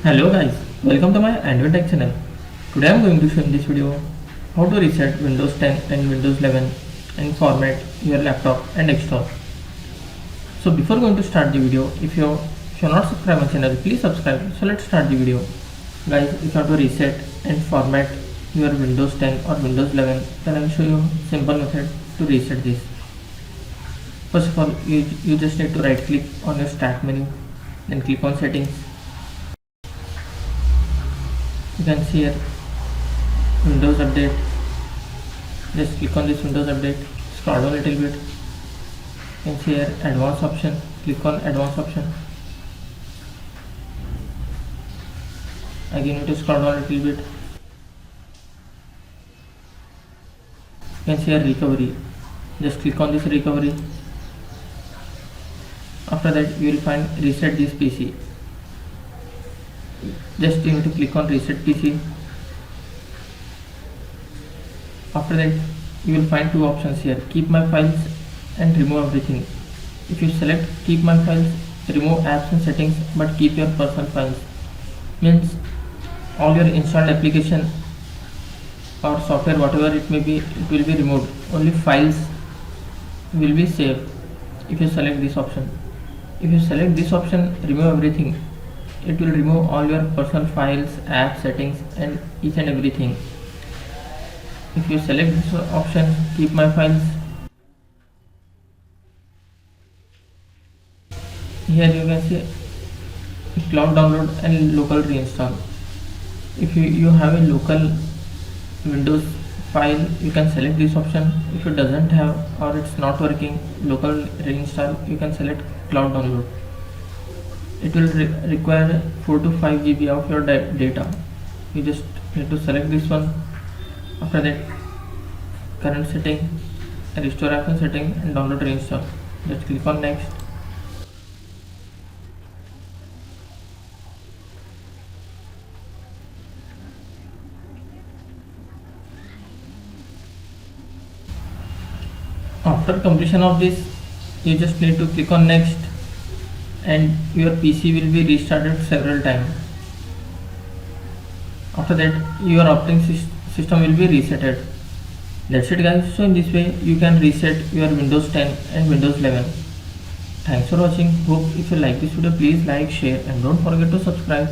Hello guys, welcome to my Android Tech channel. Today I am going to show in this video how to reset Windows 10 and Windows 11 and format your laptop and desktop. So before going to start the video, if you're not subscribed my channel, please subscribe. So let's start the video. Guys, if you want to reset and format your Windows 10 or Windows 11, then I will show you simple method to reset this. First of all, you just need to right click on your start menu, then click on settings. You can see here Windows Update. Just click on this Windows Update, scroll down a little bit. You can see here Advanced option, click on Advanced option. Again you need to scroll down a little bit. You can see here Recovery. Just click on this Recovery. After that you will find Reset this PC. Just you need to click on Reset PC. After that you will find two options here, Keep My Files and Remove Everything. If you select Keep My Files, remove apps and settings but keep your personal files, means all your installed application or software, whatever it may be, it will be removed. Only files will be saved if you select this option. If you select this option, remove everything, it will remove all your personal files, app settings and each and everything. If you select this option, Keep My Files, here you can see cloud download and local reinstall. If you have a local Windows file, you can select this option. If it doesn't have or it's not working local reinstall, you can select cloud download. It will require 4 to 5 GB of your data. You just need to select this one. After that, current setting, restore app and setting and download reinstall. Just click on next. After completion of this, you just need to click on next and your PC will be restarted several times. After that your operating system will be resetted. That's it guys. So in this way you can reset your Windows 10 and Windows 11. Thanks for watching. Hope if you like this video, please like, share and don't forget to subscribe.